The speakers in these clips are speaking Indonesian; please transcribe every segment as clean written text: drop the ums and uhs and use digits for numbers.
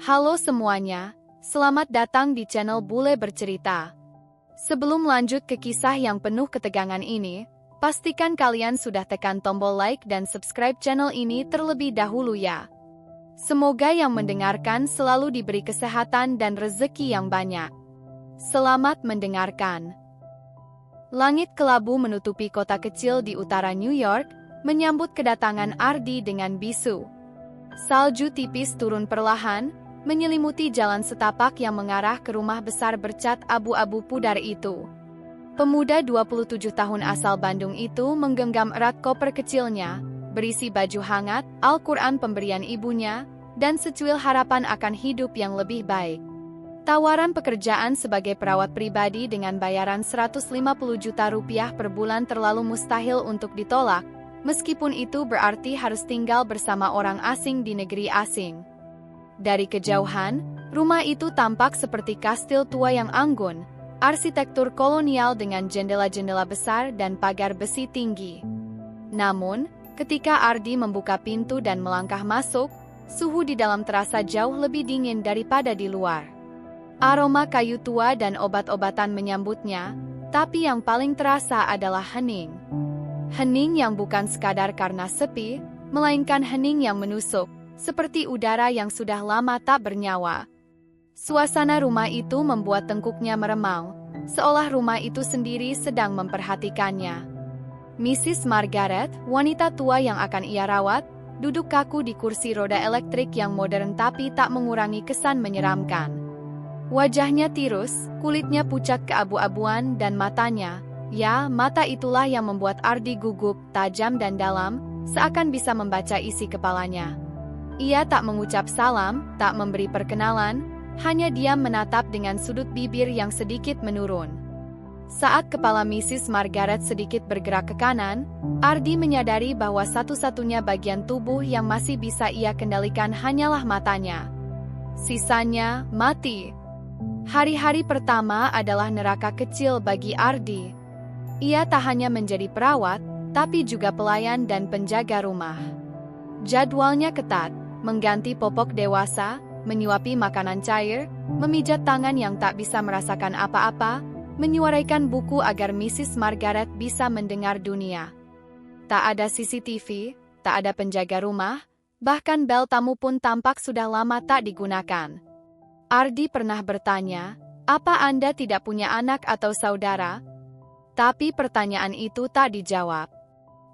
Halo semuanya, selamat datang di channel Bule Bercerita. Sebelum lanjut ke kisah yang penuh ketegangan ini, pastikan kalian sudah tekan tombol like dan subscribe channel ini terlebih dahulu ya. Semoga yang mendengarkan selalu diberi kesehatan dan rezeki yang banyak. Selamat mendengarkan. Langit kelabu menutupi kota kecil di utara New York, menyambut kedatangan Ardi dengan bisu. Salju tipis turun perlahan, menyelimuti jalan setapak yang mengarah ke rumah besar bercat abu-abu pudar itu. Pemuda 27 tahun asal Bandung itu menggenggam erat koper kecilnya, berisi baju hangat, Al-Quran pemberian ibunya, dan secuil harapan akan hidup yang lebih baik. Tawaran pekerjaan sebagai perawat pribadi dengan bayaran 150 juta rupiah per bulan terlalu mustahil untuk ditolak, meskipun itu berarti harus tinggal bersama orang asing di negeri asing. Dari kejauhan, rumah itu tampak seperti kastil tua yang anggun, arsitektur kolonial dengan jendela-jendela besar dan pagar besi tinggi. Namun, ketika Ardi membuka pintu dan melangkah masuk, suhu di dalam terasa jauh lebih dingin daripada di luar. Aroma kayu tua dan obat-obatan menyambutnya, tapi yang paling terasa adalah hening. Hening yang bukan sekadar karena sepi, melainkan hening yang menusuk, seperti udara yang sudah lama tak bernyawa. Suasana rumah itu membuat tengkuknya meremang, seolah rumah itu sendiri sedang memperhatikannya. Mrs. Margaret, wanita tua yang akan ia rawat, duduk kaku di kursi roda elektrik yang modern tapi tak mengurangi kesan menyeramkan. Wajahnya tirus, kulitnya pucat keabu-abuan dan matanya, ya, mata itulah yang membuat Ardi gugup, tajam dan dalam, seakan bisa membaca isi kepalanya. Ia tak mengucap salam, tak memberi perkenalan, hanya diam menatap dengan sudut bibir yang sedikit menurun. Saat kepala Mrs. Margaret sedikit bergerak ke kanan, Ardi menyadari bahwa satu-satunya bagian tubuh yang masih bisa ia kendalikan hanyalah matanya. Sisanya, mati. Hari-hari pertama adalah neraka kecil bagi Ardi. Ia tak hanya menjadi perawat, tapi juga pelayan dan penjaga rumah. Jadwalnya ketat, mengganti popok dewasa, menyuapi makanan cair, memijat tangan yang tak bisa merasakan apa-apa, menyuaraikan buku agar Mrs. Margaret bisa mendengar dunia. Tak ada CCTV, tak ada penjaga rumah, bahkan bel tamu pun tampak sudah lama tak digunakan. Ardi pernah bertanya, "Apa Anda tidak punya anak atau saudara?" Tapi pertanyaan itu tak dijawab.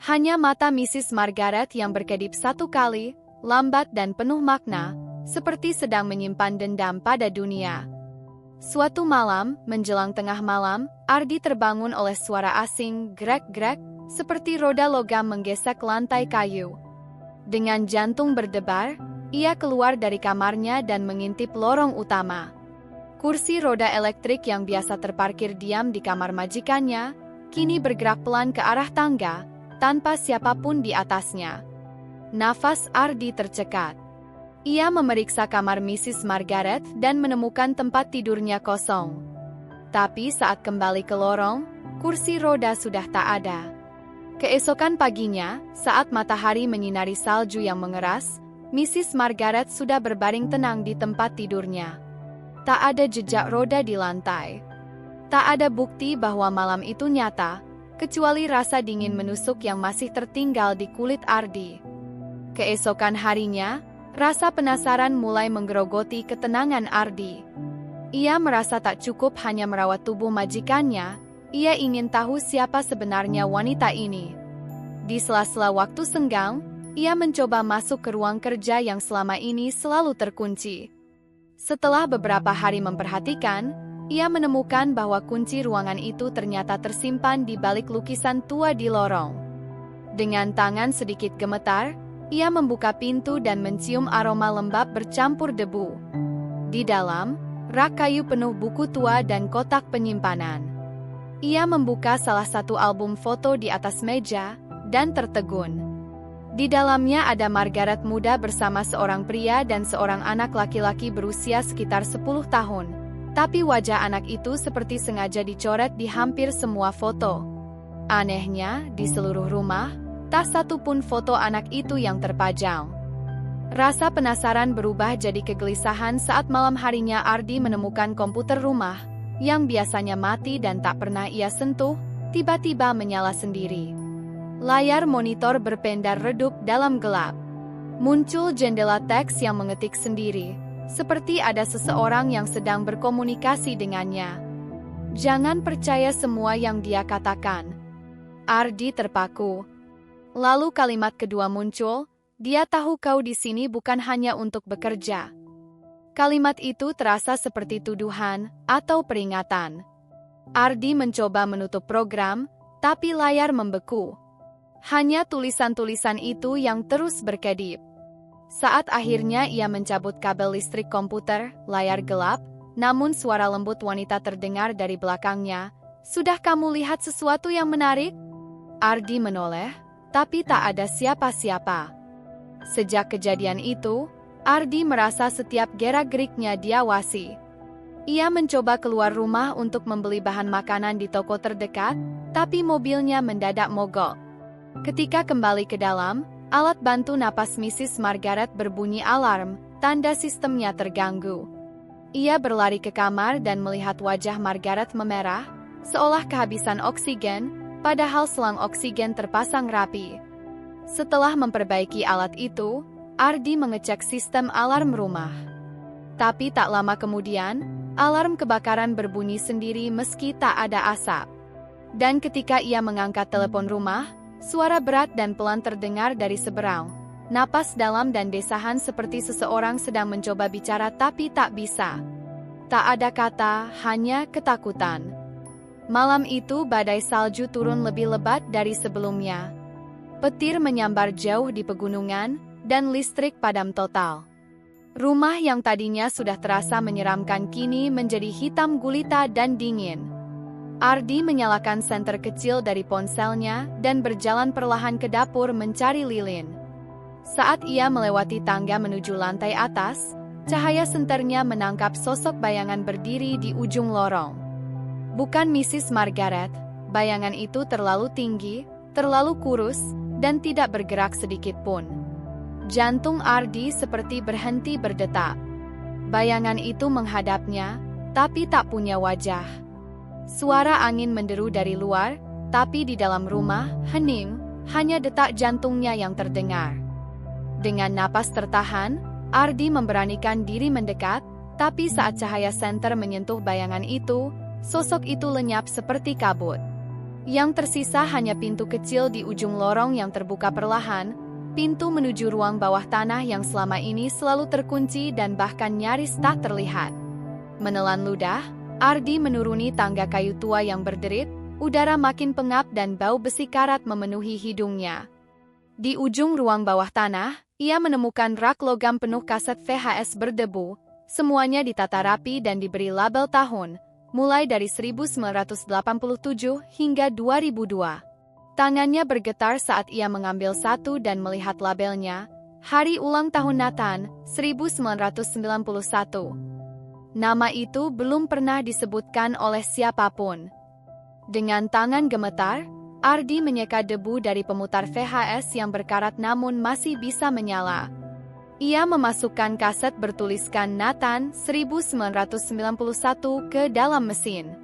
Hanya mata Mrs. Margaret yang berkedip satu kali, lambat dan penuh makna, seperti sedang menyimpan dendam pada dunia. Suatu malam, menjelang tengah malam, Ardi terbangun oleh suara asing, grek-grek, seperti roda logam menggesek lantai kayu. Dengan jantung berdebar, ia keluar dari kamarnya dan mengintip lorong utama. Kursi roda elektrik yang biasa terparkir diam di kamar majikannya, kini bergerak pelan ke arah tangga, tanpa siapapun di atasnya. Nafas Ardi tercekat. Ia memeriksa kamar Mrs. Margaret dan menemukan tempat tidurnya kosong. Tapi saat kembali ke lorong, kursi roda sudah tak ada. Keesokan paginya, saat matahari menyinari salju yang mengeras, Mrs. Margaret sudah berbaring tenang di tempat tidurnya. Tak ada jejak roda di lantai. Tak ada bukti bahwa malam itu nyata, kecuali rasa dingin menusuk yang masih tertinggal di kulit Ardi. Keesokan harinya, rasa penasaran mulai menggerogoti ketenangan Ardi. Ia merasa tak cukup hanya merawat tubuh majikannya, ia ingin tahu siapa sebenarnya wanita ini. Di sela-sela waktu senggang, ia mencoba masuk ke ruang kerja yang selama ini selalu terkunci. Setelah beberapa hari memperhatikan, ia menemukan bahwa kunci ruangan itu ternyata tersimpan di balik lukisan tua di lorong. Dengan tangan sedikit gemetar, ia membuka pintu dan mencium aroma lembab bercampur debu. Di dalam, rak kayu penuh buku tua dan kotak penyimpanan. Ia membuka salah satu album foto di atas meja, dan tertegun. Di dalamnya ada Margaret muda bersama seorang pria dan seorang anak laki-laki berusia sekitar 10 tahun. Tapi wajah anak itu seperti sengaja dicoret di hampir semua foto. Anehnya, di seluruh rumah, tak satu pun foto anak itu yang terpajang. Rasa penasaran berubah jadi kegelisahan saat malam harinya Ardi menemukan komputer rumah, yang biasanya mati dan tak pernah ia sentuh, tiba-tiba menyala sendiri. Layar monitor berpendar redup dalam gelap. Muncul jendela teks yang mengetik sendiri, seperti ada seseorang yang sedang berkomunikasi dengannya. Jangan percaya semua yang dia katakan. Ardi terpaku. Lalu kalimat kedua muncul, dia tahu kau di sini bukan hanya untuk bekerja. Kalimat itu terasa seperti tuduhan atau peringatan. Ardi mencoba menutup program, tapi layar membeku. Hanya tulisan-tulisan itu yang terus berkedip. Saat akhirnya ia mencabut kabel listrik komputer, layar gelap, namun suara lembut wanita terdengar dari belakangnya. Sudah kamu lihat sesuatu yang menarik? Ardi menoleh, tapi tak ada siapa-siapa. Sejak kejadian itu, Ardi merasa setiap gerak-geriknya diawasi. Ia mencoba keluar rumah untuk membeli bahan makanan di toko terdekat, tapi mobilnya mendadak mogok. Ketika kembali ke dalam, alat bantu napas Mrs. Margaret berbunyi alarm, tanda sistemnya terganggu. Ia berlari ke kamar dan melihat wajah Margaret memerah, seolah kehabisan oksigen, padahal selang oksigen terpasang rapi. Setelah memperbaiki alat itu, Ardi mengecek sistem alarm rumah. Tapi tak lama kemudian, alarm kebakaran berbunyi sendiri meski tak ada asap. Dan ketika ia mengangkat telepon rumah, suara berat dan pelan terdengar dari seberang. Napas dalam dan desahan seperti seseorang sedang mencoba bicara tapi tak bisa. Tak ada kata, hanya ketakutan. Malam itu badai salju turun lebih lebat dari sebelumnya. Petir menyambar jauh di pegunungan, dan listrik padam total. Rumah yang tadinya sudah terasa menyeramkan kini menjadi hitam gulita dan dingin. Ardi menyalakan senter kecil dari ponselnya dan berjalan perlahan ke dapur mencari lilin. Saat ia melewati tangga menuju lantai atas, cahaya senternya menangkap sosok bayangan berdiri di ujung lorong. Bukan Mrs. Margaret, bayangan itu terlalu tinggi, terlalu kurus, dan tidak bergerak sedikit pun. Jantung Ardi seperti berhenti berdetak. Bayangan itu menghadapnya, tapi tak punya wajah. Suara angin menderu dari luar, tapi di dalam rumah, hening, hanya detak jantungnya yang terdengar. Dengan napas tertahan, Ardi memberanikan diri mendekat, tapi saat cahaya senter menyentuh bayangan itu, sosok itu lenyap seperti kabut. Yang tersisa hanya pintu kecil di ujung lorong yang terbuka perlahan, pintu menuju ruang bawah tanah yang selama ini selalu terkunci dan bahkan nyaris tak terlihat. Menelan ludah, Ardi menuruni tangga kayu tua yang berderit, udara makin pengap dan bau besi karat memenuhi hidungnya. Di ujung ruang bawah tanah, ia menemukan rak logam penuh kaset VHS berdebu, semuanya ditata rapi dan diberi label tahun, mulai dari 1987 hingga 2002. Tangannya bergetar saat ia mengambil satu dan melihat labelnya, Hari Ulang Tahun Nathan, 1991. Nama itu belum pernah disebutkan oleh siapapun. Dengan tangan gemetar, Ardi menyeka debu dari pemutar VHS yang berkarat namun masih bisa menyala. Ia memasukkan kaset bertuliskan Nathan 1991 ke dalam mesin.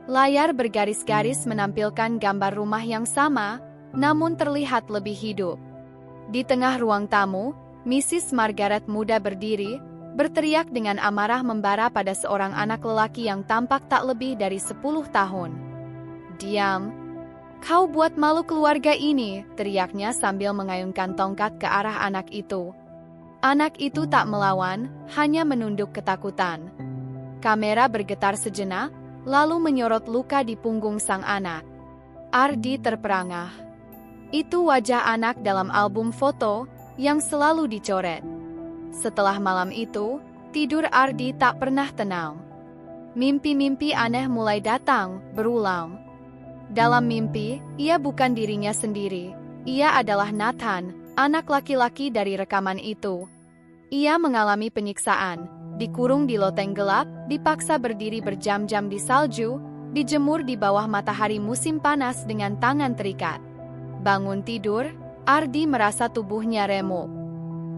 Layar bergaris-garis menampilkan gambar rumah yang sama, namun terlihat lebih hidup. Di tengah ruang tamu, Mrs. Margaret muda berdiri, berteriak dengan amarah membara pada seorang anak lelaki yang tampak tak lebih dari 10 tahun. "Diam! Kau buat malu keluarga ini," teriaknya sambil mengayunkan tongkat ke arah anak itu. Anak itu tak melawan, hanya menunduk ketakutan. Kamera bergetar sejenak, lalu menyorot luka di punggung sang anak. Ardi terperangah. Itu wajah anak dalam album foto yang selalu dicoret. Setelah malam itu, tidur Ardi tak pernah tenang. Mimpi-mimpi aneh mulai datang, berulang. Dalam mimpi, ia bukan dirinya sendiri. Ia adalah Nathan, anak laki-laki dari rekaman itu. Ia mengalami penyiksaan, dikurung di loteng gelap, dipaksa berdiri berjam-jam di salju, dijemur di bawah matahari musim panas dengan tangan terikat. Bangun tidur, Ardi merasa tubuhnya remuk.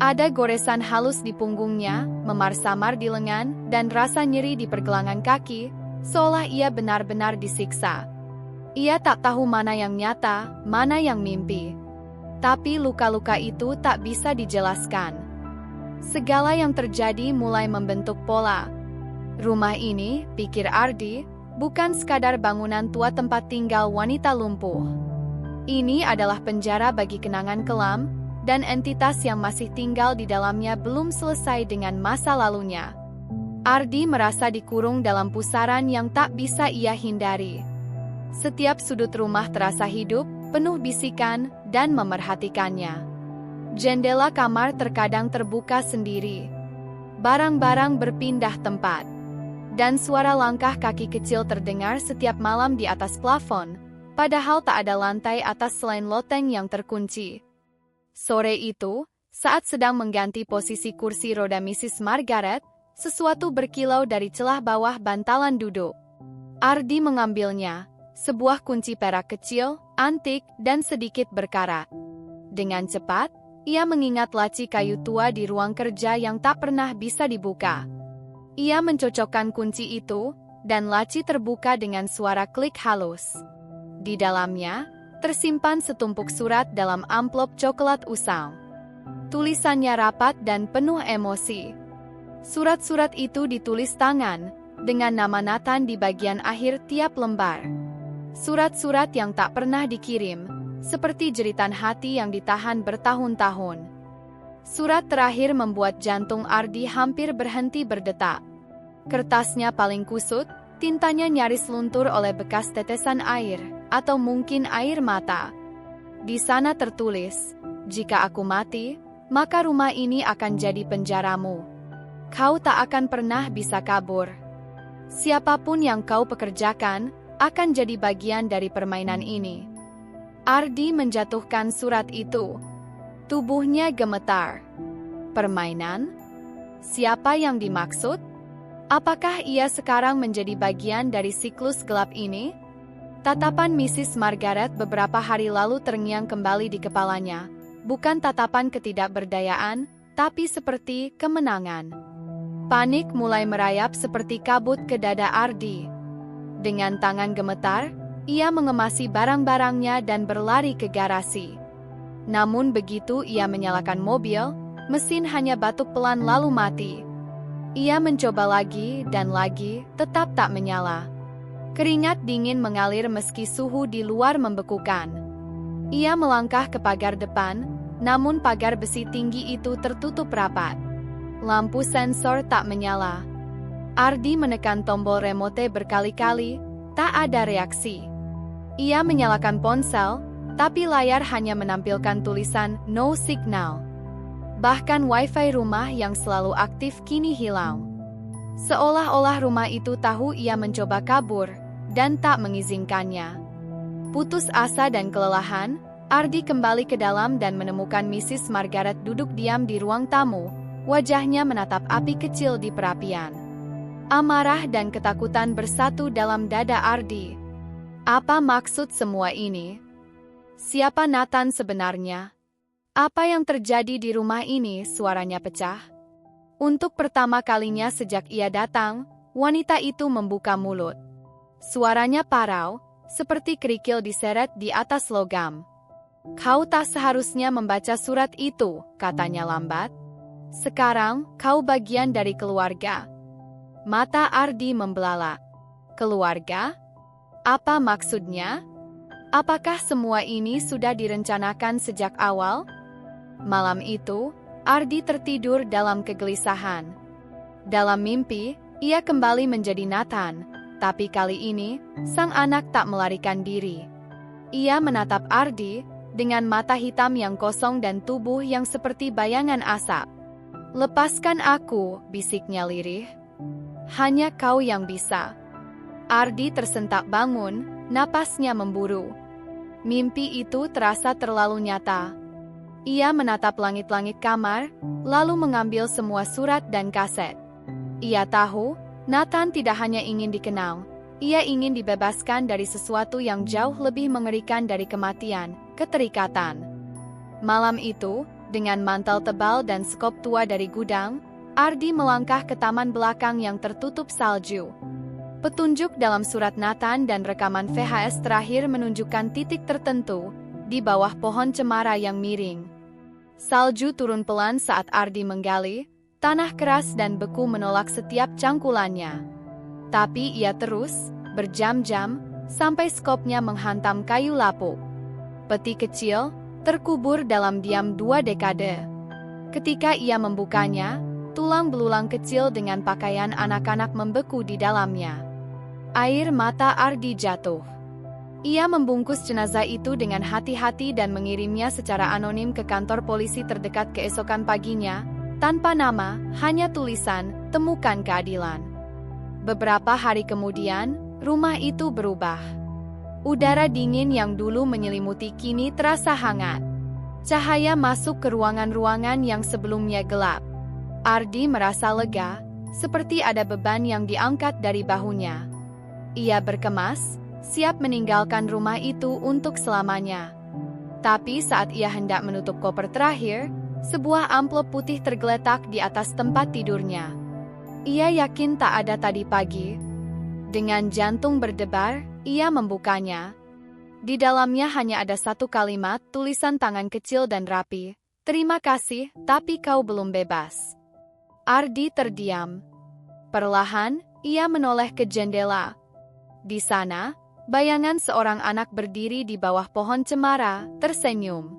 Ada goresan halus di punggungnya, memar-samar di lengan, dan rasa nyeri di pergelangan kaki, seolah ia benar-benar disiksa. Ia tak tahu mana yang nyata, mana yang mimpi. Tapi luka-luka itu tak bisa dijelaskan. Segala yang terjadi mulai membentuk pola. Rumah ini, pikir Ardi, bukan sekadar bangunan tua tempat tinggal wanita lumpuh. Ini adalah penjara bagi kenangan kelam, dan entitas yang masih tinggal di dalamnya belum selesai dengan masa lalunya. Ardi merasa dikurung dalam pusaran yang tak bisa ia hindari. Setiap sudut rumah terasa hidup, penuh bisikan, dan memerhatikannya. Jendela kamar terkadang terbuka sendiri. Barang-barang berpindah tempat. Dan suara langkah kaki kecil terdengar setiap malam di atas plafon, padahal tak ada lantai atas selain loteng yang terkunci. Sore itu, saat sedang mengganti posisi kursi roda Mrs. Margaret, sesuatu berkilau dari celah bawah bantalan duduk. Ardi mengambilnya, sebuah kunci perak kecil, antik, dan sedikit berkarat. Dengan cepat, ia mengingat laci kayu tua di ruang kerja yang tak pernah bisa dibuka. Ia mencocokkan kunci itu, dan laci terbuka dengan suara klik halus. Di dalamnya, tersimpan setumpuk surat dalam amplop coklat usang. Tulisannya rapat dan penuh emosi. Surat-surat itu ditulis tangan, dengan nama Nathan di bagian akhir tiap lembar. Surat-surat yang tak pernah dikirim, seperti jeritan hati yang ditahan bertahun-tahun. Surat terakhir membuat jantung Ardi hampir berhenti berdetak. Kertasnya paling kusut, tintanya nyaris luntur oleh bekas tetesan air, atau mungkin air mata. Di sana tertulis, "Jika aku mati, maka rumah ini akan jadi penjaramu. Kau tak akan pernah bisa kabur. Siapapun yang kau pekerjakan, akan jadi bagian dari permainan ini." Ardi menjatuhkan surat itu. Tubuhnya gemetar. Permainan? Siapa yang dimaksud? Apakah ia sekarang menjadi bagian dari siklus gelap ini? Tatapan Mrs. Margaret beberapa hari lalu terngiang kembali di kepalanya. Bukan tatapan ketidakberdayaan, tapi seperti kemenangan. Panik mulai merayap seperti kabut ke dada Ardi. Dengan tangan gemetar, ia mengemasi barang-barangnya dan berlari ke garasi. Namun begitu ia menyalakan mobil, mesin hanya batuk pelan lalu mati. Ia mencoba lagi dan lagi, tetap tak menyala. Keringat dingin mengalir meski suhu di luar membekukan. Ia melangkah ke pagar depan, namun pagar besi tinggi itu tertutup rapat. Lampu sensor tak menyala. Ardi menekan tombol remote berkali-kali, tak ada reaksi. Ia menyalakan ponsel, tapi layar hanya menampilkan tulisan "No Signal". Bahkan wifi rumah yang selalu aktif kini hilang. Seolah-olah rumah itu tahu ia mencoba kabur, dan tak mengizinkannya. Putus asa dan kelelahan, Ardi kembali ke dalam dan menemukan Mrs. Margaret duduk diam di ruang tamu, wajahnya menatap api kecil di perapian. Amarah dan ketakutan bersatu dalam dada Ardi. Apa maksud semua ini? Siapa Nathan sebenarnya? Apa yang terjadi di rumah ini? Suaranya pecah. Untuk pertama kalinya sejak ia datang, wanita itu membuka mulut. Suaranya parau, seperti kerikil diseret di atas logam. "Kau tak seharusnya membaca surat itu," katanya lambat. "Sekarang, kau bagian dari keluarga." Mata Ardi membelalak. Keluarga? Apa maksudnya? Apakah semua ini sudah direncanakan sejak awal? Malam itu, Ardi tertidur dalam kegelisahan. Dalam mimpi, ia kembali menjadi Nathan, tapi kali ini, sang anak tak melarikan diri. Ia menatap Ardi, dengan mata hitam yang kosong dan tubuh yang seperti bayangan asap. "Lepaskan aku," bisiknya lirih. "Hanya kau yang bisa." Ardi tersentak bangun, napasnya memburu. Mimpi itu terasa terlalu nyata. Ia menatap langit-langit kamar, lalu mengambil semua surat dan kaset. Ia tahu, Nathan tidak hanya ingin dikenal, ia ingin dibebaskan dari sesuatu yang jauh lebih mengerikan dari kematian, keterikatan. Malam itu, Dengan mantel tebal dan skop tua dari gudang, Ardi melangkah ke taman belakang yang tertutup salju. Petunjuk dalam surat Nathan dan rekaman VHS terakhir menunjukkan titik tertentu di bawah pohon cemara yang miring. Salju turun pelan saat Ardi menggali, tanah keras dan beku menolak setiap cangkulannya. Tapi ia terus, berjam-jam, sampai skopnya menghantam kayu lapuk. Peti kecil, terkubur dalam diam 2 dekade. Ketika ia membukanya, tulang belulang kecil dengan pakaian anak-anak membeku di dalamnya. Air mata Ardi jatuh. Ia membungkus jenazah itu dengan hati-hati dan mengirimnya secara anonim ke kantor polisi terdekat keesokan paginya, tanpa nama, hanya tulisan, "Temukan keadilan." Beberapa hari kemudian, rumah itu berubah. Udara dingin yang dulu menyelimuti kini terasa hangat. Cahaya masuk ke ruangan-ruangan yang sebelumnya gelap. Ardi merasa lega, seperti ada beban yang diangkat dari bahunya. Ia berkemas, siap meninggalkan rumah itu untuk selamanya. Tapi saat ia hendak menutup koper terakhir, sebuah amplop putih tergeletak di atas tempat tidurnya. Ia yakin tak ada tadi pagi. Dengan jantung berdebar, ia membukanya. Di dalamnya hanya ada satu kalimat tulisan tangan kecil dan rapi. "Terima kasih, tapi kau belum bebas." Ardi terdiam. Perlahan, ia menoleh ke jendela. Di sana, bayangan seorang anak berdiri di bawah pohon cemara, tersenyum.